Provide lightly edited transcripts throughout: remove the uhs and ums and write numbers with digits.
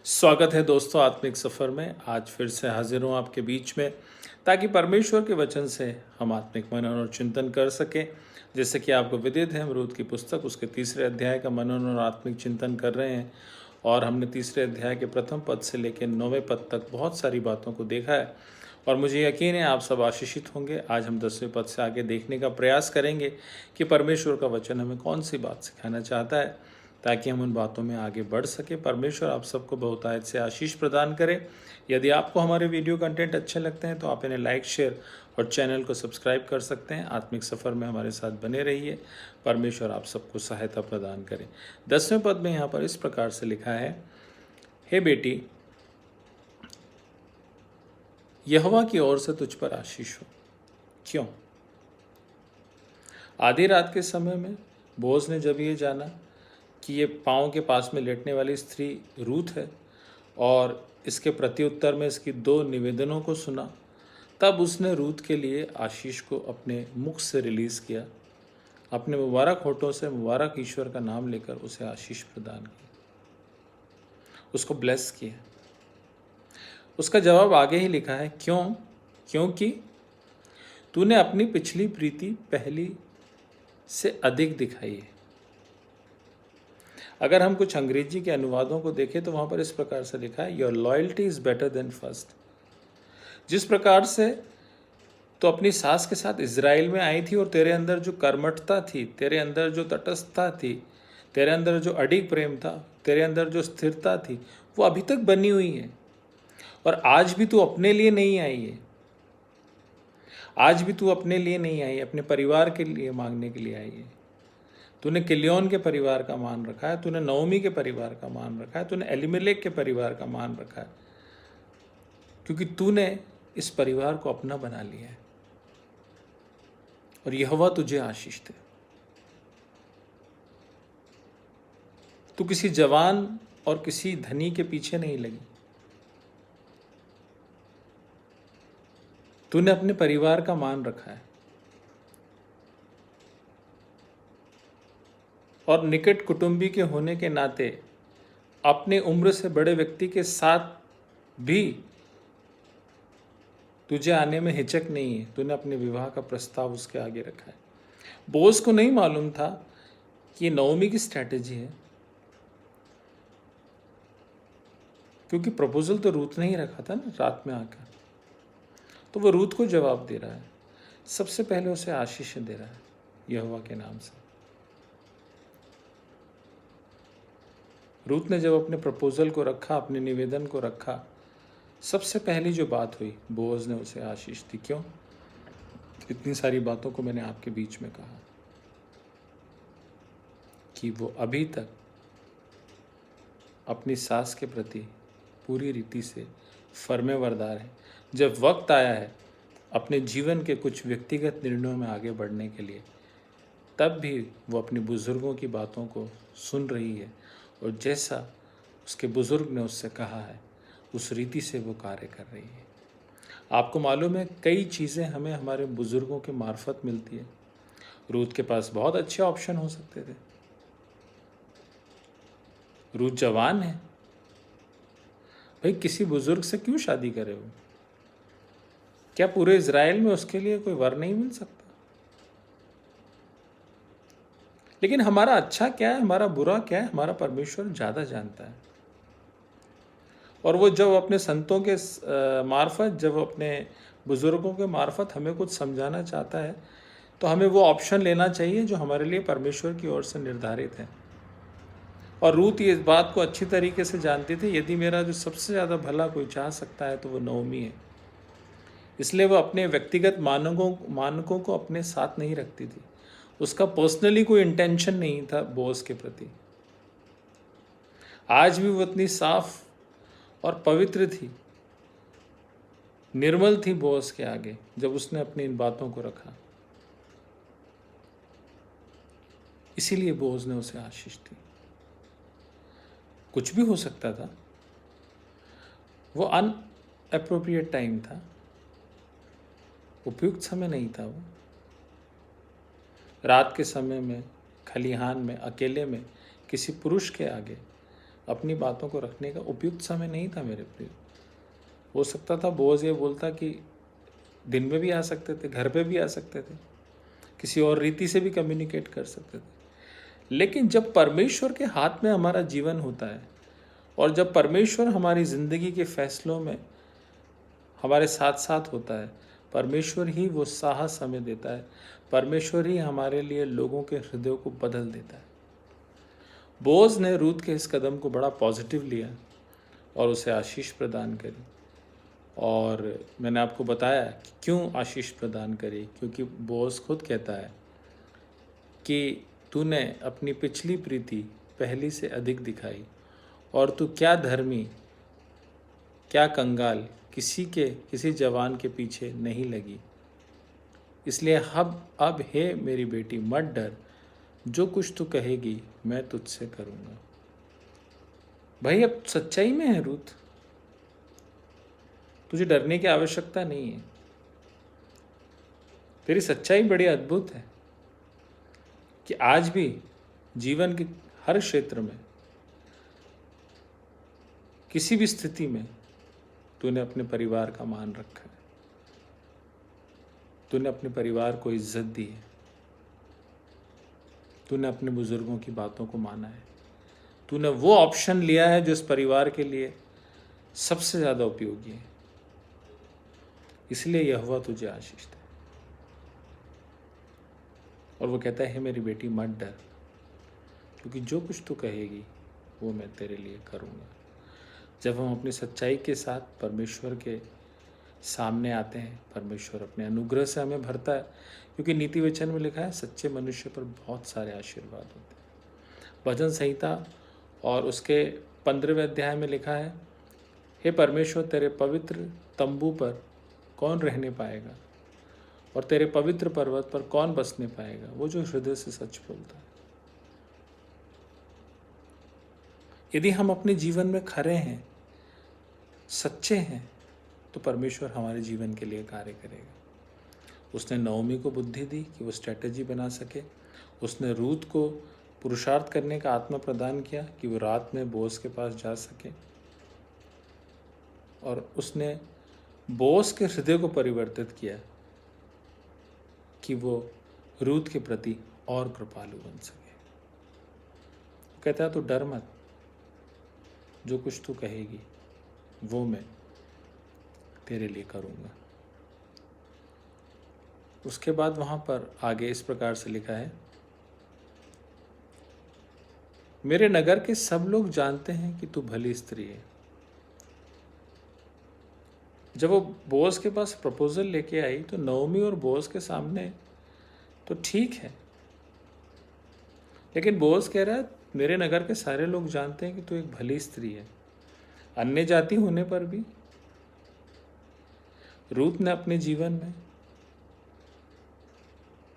स्वागत है दोस्तों आत्मिक सफ़र में। आज फिर से हाजिर हूँ आपके बीच में ताकि परमेश्वर के वचन से हम आत्मिक मनन और चिंतन कर सकें। जैसे कि आपको विदित है, हम रूत की पुस्तक उसके 3 अध्याय का मनन और आत्मिक चिंतन कर रहे हैं और हमने 3 अध्याय के प्रथम पद से लेकर 9वें पद तक बहुत सारी बातों को देखा है और मुझे यकीन है आप सब आशीषित होंगे। आज हम 10वें पद से आगे देखने का प्रयास करेंगे कि परमेश्वर का वचन हमें कौन सी बात सिखाना चाहता है ताकि हम उन बातों में आगे बढ़ सके। परमेश्वर आप सबको बहुतायत से आशीष प्रदान करे। यदि आपको हमारे वीडियो कंटेंट अच्छे लगते हैं तो आप इन्हें लाइक, शेयर और चैनल को सब्सक्राइब कर सकते हैं। आत्मिक सफ़र में हमारे साथ बने रहिए। परमेश्वर आप सबको सहायता प्रदान करें। 10वें पद में यहाँ पर इस प्रकार से लिखा है, हे बेटी, यहोवा की ओर से तुझ पर आशीष हो। क्यों? आधी रात के समय में बोaz ने जब ये जाना कि ये पाँव के पास में लेटने वाली स्त्री रूथ है और इसके प्रत्युत्तर में इसकी 2 निवेदनों को सुना, तब उसने रूथ के लिए आशीष को अपने मुख से रिलीज़ किया। अपने मुबारक होठों से मुबारक ईश्वर का नाम लेकर उसे आशीष प्रदान की, उसको ब्लेस किया। उसका जवाब आगे ही लिखा है, क्यों? क्योंकि तूने अपनी पिछली प्रीति पहली से अधिक दिखाई है। अगर हम कुछ अंग्रेजी के अनुवादों को देखें तो वहाँ पर इस प्रकार से लिखा है, your loyalty is better than first. जिस प्रकार से तो अपनी सास के साथ इज़राइल में आई थी और तेरे अंदर जो कर्मठता थी, तेरे अंदर जो तटस्थता थी, तेरे अंदर जो अडिग प्रेम था, तेरे अंदर जो स्थिरता थी, वो अभी तक बनी हुई है। और आज भी तू अपने लिए नहीं आई है, आज भी तू अपने लिए नहीं आई है, अपने परिवार के लिए मांगने के लिए आई है। तूने किलियोन के परिवार का मान रखा है, तूने नओमी के परिवार का मान रखा है, तूने एलिमेलेक के परिवार का मान रखा है, क्योंकि तूने इस परिवार को अपना बना लिया है और यहोवा तुझे आशीष दे। तू किसी जवान और किसी धनी के पीछे नहीं लगी, तूने अपने परिवार का मान रखा है और निकट कुटुंबी के होने के नाते अपने उम्र से बड़े व्यक्ति के साथ भी तुझे आने में हिचक नहीं है। तूने अपने विवाह का प्रस्ताव उसके आगे रखा है। बोaz को नहीं मालूम था कि ये नओमी की स्ट्रैटेजी है, क्योंकि प्रपोजल तो रूथ ने ही रखा था ना रात में आकर। तो वो रूथ को जवाब दे रहा है, सबसे पहले उसे आशीष दे रहा है यहोवा के नाम से। रूथ ने जब अपने प्रपोजल को रखा, अपने निवेदन को रखा, सबसे पहली जो बात हुई, बोaz ने उसे आशीष दी। क्यों? इतनी सारी बातों को मैंने आपके बीच में कहा कि वो अभी तक अपनी सास के प्रति पूरी रीति से फर्मेवरदार है। जब वक्त आया है अपने जीवन के कुछ व्यक्तिगत निर्णयों में आगे बढ़ने के लिए, तब भी वो अपने बुजुर्गों की बातों को सुन रही है और जैसा उसके बुजुर्ग ने उससे कहा है उस रीति से वो कार्य कर रही है। आपको मालूम है, कई चीज़ें हमें हमारे बुजुर्गों के मार्फत मिलती है। रूथ के पास बहुत अच्छे ऑप्शन हो सकते थे। रूथ जवान है, भाई किसी बुजुर्ग से क्यों शादी करे वो? क्या पूरे इज़राइल में उसके लिए कोई वर नहीं मिल सकता? लेकिन हमारा अच्छा क्या है, हमारा बुरा क्या है, हमारा परमेश्वर ज़्यादा जानता है। और वो जब अपने संतों के मार्फत, जब अपने बुजुर्गों के मार्फत हमें कुछ समझाना चाहता है, तो हमें वो ऑप्शन लेना चाहिए जो हमारे लिए परमेश्वर की ओर से निर्धारित है। और रूथ ये इस बात को अच्छी तरीके से जानती थी, यदि मेरा जो सबसे ज़्यादा भला कोई चाह सकता है तो वो नओमी है। इसलिए वो अपने व्यक्तिगत मानकों को अपने साथ नहीं रखती थी। उसका पर्सनली कोई इंटेंशन नहीं था बोaz के प्रति। आज भी वो इतनी साफ और पवित्र थी, निर्मल थी बोaz के आगे, जब उसने अपनी इन बातों को रखा। इसीलिए बोaz ने उसे आशीष दी। कुछ भी हो सकता था, वो अनएप्रोप्रिएट टाइम था, उपयुक्त समय नहीं था। वो रात के समय में खलिहान में अकेले में किसी पुरुष के आगे अपनी बातों को रखने का उपयुक्त समय नहीं था मेरे प्रिय। हो सकता था बोझ ये बोलता कि दिन में भी आ सकते थे, घर पे भी आ सकते थे, किसी और रीति से भी कम्युनिकेट कर सकते थे। लेकिन जब परमेश्वर के हाथ में हमारा जीवन होता है और जब परमेश्वर हमारी ज़िंदगी के फैसलों में हमारे साथ साथ होता है, परमेश्वर ही वो साहस हमें देता है, परमेश्वर ही हमारे लिए लोगों के हृदयों को बदल देता है। बोaz ने रूत के इस कदम को बड़ा पॉजिटिव लिया और उसे आशीष प्रदान करी। और मैंने आपको बताया कि क्यों आशीष प्रदान करी, क्योंकि बोaz खुद कहता है कि तूने अपनी पिछली प्रीति पहली से अधिक दिखाई और तू क्या धर्मी क्या कंगाल किसी जवान के पीछे नहीं लगी। इसलिए अब हे मेरी बेटी मत डर, जो कुछ तू कहेगी मैं तुझसे करूँगा। भाई अब सच्चाई में है रूत, तुझे डरने की आवश्यकता नहीं है। तेरी सच्चाई बड़ी अद्भुत है कि आज भी जीवन के हर क्षेत्र में किसी भी स्थिति में तूने अपने परिवार का मान रखा है, तूने अपने परिवार को इज्जत दी है, तूने अपने बुजुर्गों की बातों को माना है, तूने वो ऑप्शन लिया है जो इस परिवार के लिए सबसे ज़्यादा उपयोगी है। इसलिए यहोवा तुझे आशीष दे। और वो कहता है मेरी बेटी मत डर, क्योंकि जो कुछ तू कहेगी वो मैं तेरे लिए करूँगा। जब हम अपनी सच्चाई के साथ परमेश्वर के सामने आते हैं, परमेश्वर अपने अनुग्रह से हमें भरता है, क्योंकि नीति वचन में लिखा है सच्चे मनुष्य पर बहुत सारे आशीर्वाद होते हैं। भजन संहिता और उसके 15वें अध्याय में लिखा है, हे परमेश्वर तेरे पवित्र तंबू पर कौन रहने पाएगा और तेरे पवित्र पर्वत पर कौन बसने पाएगा, वो जो हृदय से सच बोलता है। यदि हम अपने जीवन में खरे हैं, सच्चे हैं, तो परमेश्वर हमारे जीवन के लिए कार्य करेगा। उसने नओमी को बुद्धि दी कि वो स्ट्रैटेजी बना सके। उसने रूत को पुरुषार्थ करने का आत्मा प्रदान किया कि वो रात में बोaz के पास जा सके। और उसने बोaz के हृदय को परिवर्तित किया कि वो रूत के प्रति और कृपालु बन सके। कहता है तो डर मत, जो कुछ तू कहेगी वो मैं तेरे लिए करूँगा। उसके बाद वहाँ पर आगे इस प्रकार से लिखा है, मेरे नगर के सब लोग जानते हैं कि तू भली स्त्री है। जब वो बोaz के पास प्रपोजल लेके आई तो नओमी और बोaz के सामने तो ठीक है, लेकिन बोaz कह रहा है मेरे नगर के सारे लोग जानते हैं कि तू एक भली स्त्री है। अन्य जाति होने पर भी रूत ने अपने जीवन में,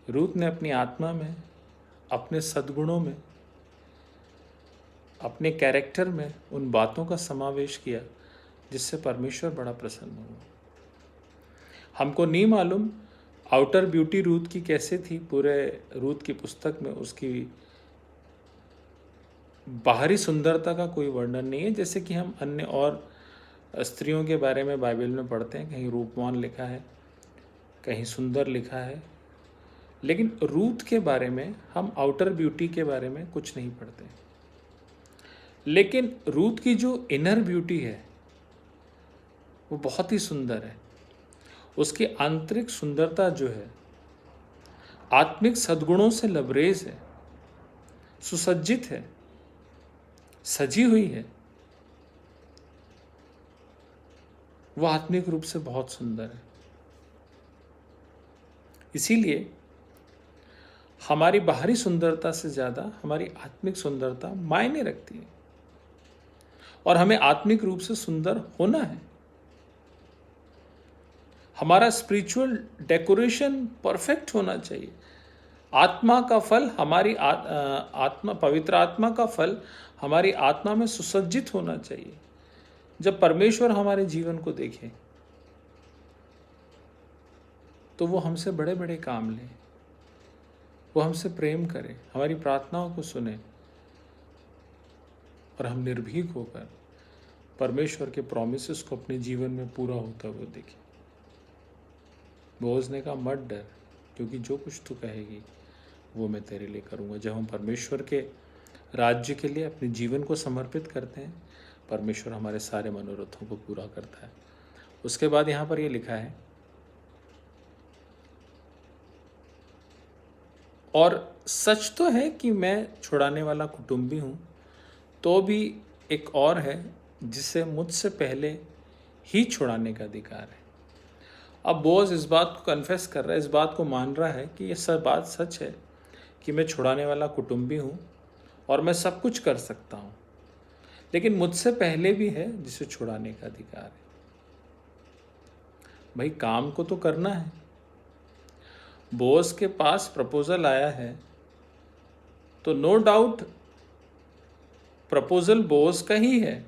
रूत ने अपनी आत्मा में, अपने सद्गुणों में, अपने कैरेक्टर में उन बातों का समावेश किया जिससे परमेश्वर बड़ा प्रसन्न हुआ। हमको नहीं मालूम आउटर ब्यूटी रूत की कैसे थी, पूरे रूत की पुस्तक में उसकी बाहरी सुंदरता का कोई वर्णन नहीं है, जैसे कि हम अन्य और स्त्रियों के बारे में बाइबल में पढ़ते हैं, कहीं रूपवान लिखा है, कहीं सुंदर लिखा है, लेकिन रूत के बारे में हम आउटर ब्यूटी के बारे में कुछ नहीं पढ़ते। लेकिन रूत की जो इनर ब्यूटी है वो बहुत ही सुंदर है। उसकी आंतरिक सुंदरता जो है आत्मिक सद्गुणों से लबरेज है, सुसज्जित है, सजी हुई है। वह आत्मिक रूप से बहुत सुंदर है। इसीलिए हमारी बाहरी सुंदरता से ज़्यादा हमारी आत्मिक सुंदरता मायने रखती है और हमें आत्मिक रूप से सुंदर होना है। हमारा स्पिरिचुअल डेकोरेशन परफेक्ट होना चाहिए। आत्मा का फल हमारी आत्मा, पवित्र आत्मा का फल हमारी आत्मा में सुसज्जित होना चाहिए। जब परमेश्वर हमारे जीवन को देखे तो वो हमसे बड़े बड़े काम ले, वो हमसे प्रेम करे, हमारी प्रार्थनाओं को सुने, और हम निर्भीक होकर परमेश्वर के प्रॉमिसेस को अपने जीवन में पूरा होता हुआ देखें। बोअज ने कहा मत डर, क्योंकि जो कुछ तू कहेगी वो मैं तेरे लिए करूँगा। जब हम परमेश्वर के राज्य के लिए अपने जीवन को समर्पित करते हैं, परमेश्वर हमारे सारे मनोरथों को पूरा करता है। उसके बाद यहाँ पर ये लिखा है, और सच तो है कि मैं छुड़ाने वाला कुटुंबी हूँ, तो भी एक और है जिसे मुझसे पहले ही छुड़ाने का अधिकार है। अब बोअज इस बात को कन्फेस कर रहा है, इस बात को मान रहा है कि ये सब बात सच है कि मैं छुड़ाने वाला कुटुंबी हूँ और मैं सब कुछ कर सकता हूँ, लेकिन मुझसे पहले भी है जिसे छुड़ाने का अधिकार है। भाई काम को तो करना है। बोअज के पास प्रपोजल आया है तो नो डाउट प्रपोजल बोअज का ही है,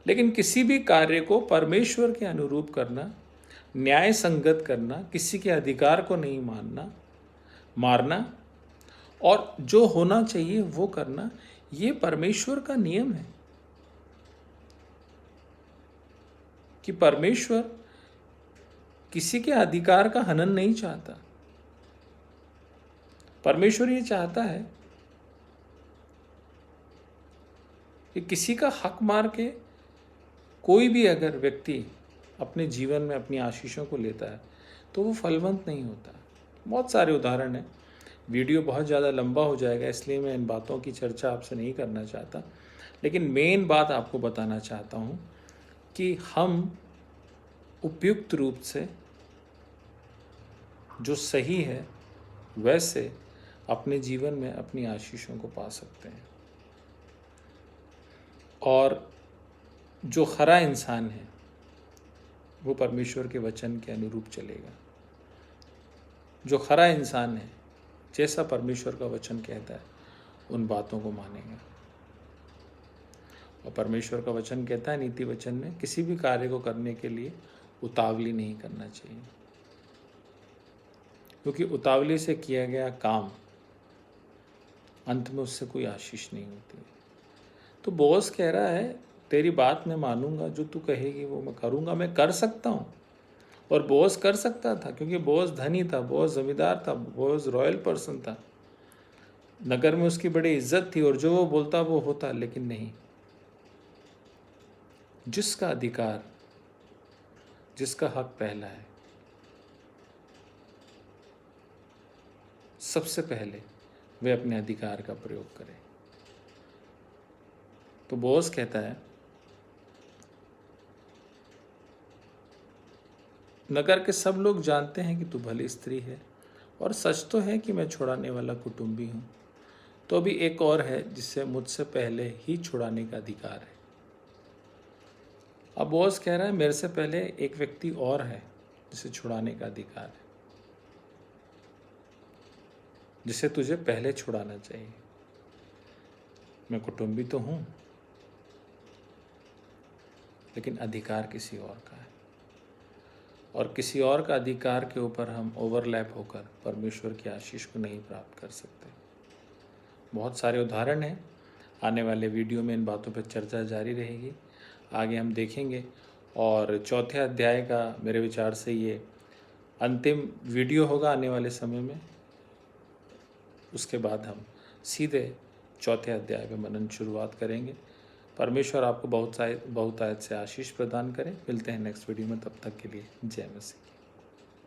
लेकिन किसी भी कार्य को परमेश्वर के अनुरूप करना, न्याय संगत करना, किसी के अधिकार को नहीं मारना और जो होना चाहिए वो करना, ये परमेश्वर का नियम है। कि परमेश्वर किसी के अधिकार का हनन नहीं चाहता। परमेश्वर ये चाहता है कि किसी का हक मार के कोई भी अगर व्यक्ति अपने जीवन में अपनी आशीषों को लेता है तो वो फलवंत नहीं होता। बहुत सारे उदाहरण हैं, वीडियो बहुत ज़्यादा लंबा हो जाएगा, इसलिए मैं इन बातों की चर्चा आपसे नहीं करना चाहता, लेकिन मेन बात आपको बताना चाहता हूँ कि हम उपयुक्त रूप से जो सही है वैसे अपने जीवन में अपनी आशीषों को पा सकते हैं। और जो खरा इंसान है वो परमेश्वर के वचन के अनुरूप चलेगा। जो खरा इंसान है, जैसा परमेश्वर का वचन कहता है उन बातों को मानेगा। और परमेश्वर का वचन कहता है नीति वचन में, किसी भी कार्य को करने के लिए उतावली नहीं करना चाहिए, क्योंकि उतावली से किया गया काम अंत में उससे कोई आशीष नहीं होती। तो बोअज कह रहा है तेरी बात मैं मानूंगा, जो तू कहेगी वो मैं करूंगा, मैं कर सकता हूँ। और बोअज कर सकता था क्योंकि बोअज धनी था, बोअज जमींदार था, बोअज रॉयल पर्सन था, नगर में उसकी बड़ी इज्जत थी और जो वो बोलता वो होता। लेकिन नहीं, जिसका अधिकार, जिसका हक पहला है, सबसे पहले वे अपने अधिकार का प्रयोग करें। तो बोअज कहता है नगर के सब लोग जानते हैं कि तू भली स्त्री है, और सच तो है कि मैं छुड़ाने वाला कुटुंबी हूँ, तो भी एक और है जिसे मुझसे पहले ही छुड़ाने का अधिकार है। अब बोअज कह रहा है मेरे से पहले एक व्यक्ति और है जिसे छुड़ाने का अधिकार है, जिसे तुझे पहले छुड़ाना चाहिए। मैं कुटुंबी तो हूँ, लेकिन अधिकार किसी और का है, और किसी और का अधिकार के ऊपर हम ओवरलैप होकर परमेश्वर की आशीष को नहीं प्राप्त कर सकते। बहुत सारे उदाहरण हैं, आने वाले वीडियो में इन बातों पर चर्चा जारी रहेगी, आगे हम देखेंगे। और चौथे अध्याय का मेरे विचार से ये अंतिम वीडियो होगा आने वाले समय में। उसके बाद हम सीधे चौथे अध्याय में मनन शुरुआत करेंगे। परमेश्वर आपको बहुत आयत से आशीष प्रदान करें। मिलते हैं नेक्स्ट वीडियो में, तब तक के लिए जय मसीह।